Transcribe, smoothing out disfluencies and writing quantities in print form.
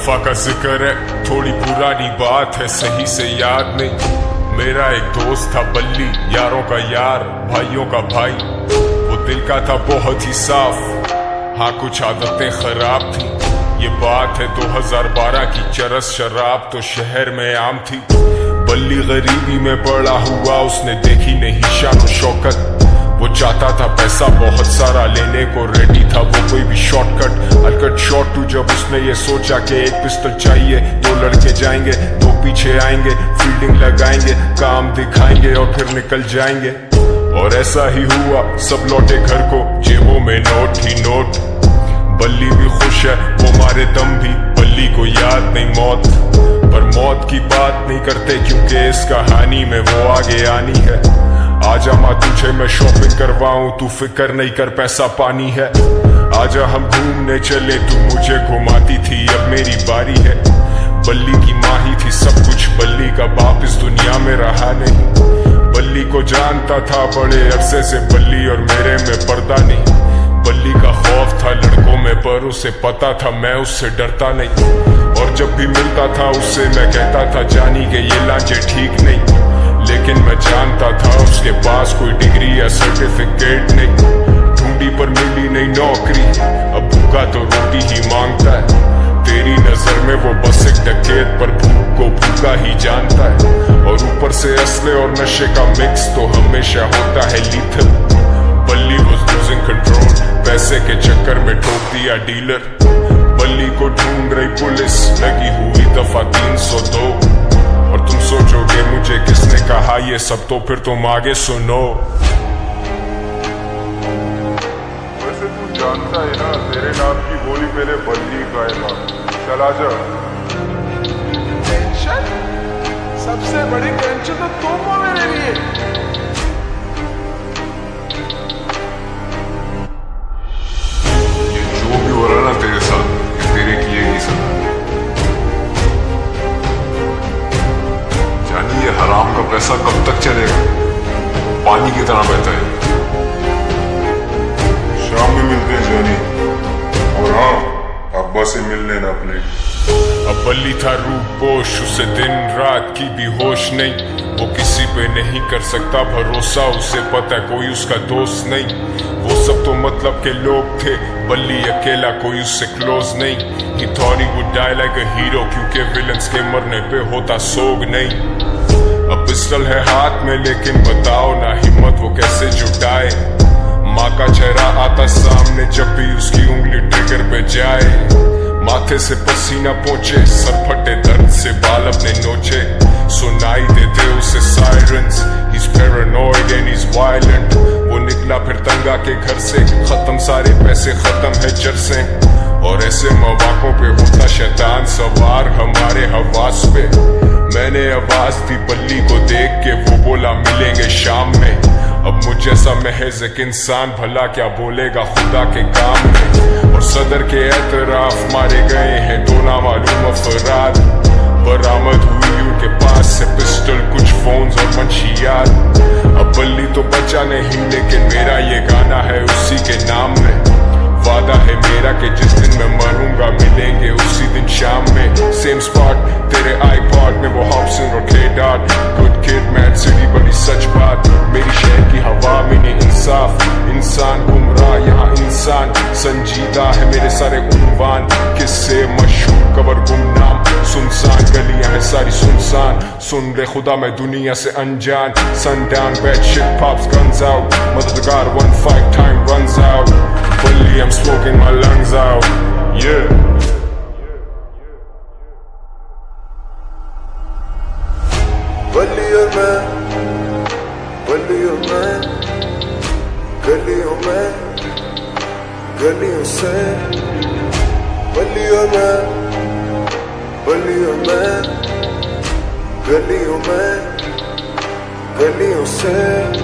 दफा का जिक्र है, थोड़ी पुरानी बात है, सही से याद नहीं। मेरा एक दोस्त था बल्ली, यारों का यार, भाइयों का भाई। वो दिल का था बहुत ही साफ, हाँ कुछ आदतें खराब थी। ये बात है 2012 की, चरस शराब तो शहर में आम थी। बल्ली गरीबी में पड़ा हुआ, उसने देखी नहीं शान और शौकत। वो चाहता था पैसा बहुत सारा, लेने को रेडी था वो कोई भी शॉर्टकट। अलकट शॉट टू, जब उसने ये सोचा कि एक पिस्टल चाहिए, दो लड़के जाएंगे, दो पीछे आएंगे, फील्डिंग लगाएंगे, काम दिखाएंगे और फिर निकल जाएंगे। और ऐसा ही हुआ, सब लौटे घर को, जेबों में नोट ही नोट। बल्ली भी खुश है, वो मारे दम भी, बल्ली को याद नहीं मौत। पर मौत की बात नहीं करते, क्योंकि इस कहानी में वो आगे आनी है। आजा माँ तुझे मैं शॉपिंग करवाऊं, तू फिक्र नहीं कर पैसा पानी है। आजा हम घूमने चले, तू मुझे घुमाती थी, अब मेरी बारी है। बल्ली की माँ ही थी सब कुछ, बल्ली का बाप इस दुनिया में रहा नहीं। बल्ली को जानता था बड़े अरसे से, बल्ली और मेरे में पर्दा नहीं। बल्ली का खौफ था लड़कों में, पर उसे पता था मैं उससे डरता नहीं। और जब भी मिलता था उससे मैं कहता था, जानी के ये लांचे ठीक नहीं। लेकिन मैं जानता था उसके पास कोई डिग्री या सर्टिफिकेट नहीं। ढूंढी पर मिली नहीं नौकरी, अब भूखा तो रोटी ही मांगता है। तेरी नजर में वो बस एक डकैत, पर भूख को भूखा ही जानता है। और ऊपर से असले और नशे का मिक्स तो हमेशा होता है लीथल। बल्ली was losing control, पैसे के चक्कर में ठोक दिया डीलर। बल्ली को ढूंढ रही पुलिस, लगी हुई दफा 302। और तुम सोचोगे मुझे किसने कहा ये सब, तो फिर तुम आगे सुनो। वैसे तू जानता है ना, तेरे नाम की बोली मेरे बल्ली का है। चला जा। टेंशन? सबसे बड़ी टेंशन तो तुम हो मेरे लिए। ये जो भी हो रहा ना तेरे साथ, ये तेरे किए ही सब। जानी ये हराम का पैसा कब तक चलेगा, पानी की तरह बहता है। शाम में मिलते हैं जानी, और हाँ अब्बा से मिल लेना अपने। अब बल्ली था रूपोश, उसे दिन रात की भी होश नहीं। वो किसी पे नहीं कर सकता भरोसा, उसे पता कोई उसका दोस्त नहीं। वो सब तो मतलब के लोग थे, बल्ली अकेला कोई उससे क्लोज नहीं। He thought he would die like a hero, क्योंकि विलन्स के मरने पे होता सोग नहीं। अब पिस्टल है हाथ में, लेकिन बताओ ना हिम्मत वो कैसे जुटाए। माँ का चेहरा आता सामने, जब भी उसकी उंगली ट्रिगर पे जाए। माथे से पसीना पहुंचे, सर फटे दर्द से बाल अपने नोचे। सुनाई देते उसे sirens, he's paranoid and he's violent। वो निकला फिर तंगा के घर से, खत्म सारे पैसे, खत्म है जड़ से। और ऐसे मौकों पे होता शैतान सवार हमारे हवास पे। मैंने आवाज दी बल्ली को देख के, वो बोला मिलेंगे शाम में। अब मुझ जैसा महज एक इंसान भला क्या बोलेगा खुदा के काम में। और सदर के एतराफ मारे गए हैं दो नामालूम अफराद। बरामद हुई उनके पास से पिस्टल, कुछ फोन्स और मंशियात। अब बल्ली तो बचा नहीं, लेकिन मेरा ये गाना है उसी के नाम में। वादा है मेरा कि जिस दिन मैं मरूंगा, मिलेंगे उसी दिन शाम में। सेम स्पॉट तेरे आईपॉड में, वो हॉब्सन और clay dot. Good kid mad city, बड़ी सच बात। मेरी शहर की हवा में नहीं इंसाफ, इंसान गुमराह यहाँ इंसान संजीदा है। मेरे सारे उन्वान किससे मशहूर, कबर गुमनाम, सुनसान गलियां है सारी सुनसान। सुन ले खुदा मैं दुनिया से अनजान। Sundown bad shit pops guns out, मददगार 1-5 time runs out। Bully I'm smoking my lungs out, yeah। बल्ली और मैं, बल्ली और मैं, गलियों में, गलियों से। बल्ली और मैं, बल्ली और मैं, गलियों में, गलियों से।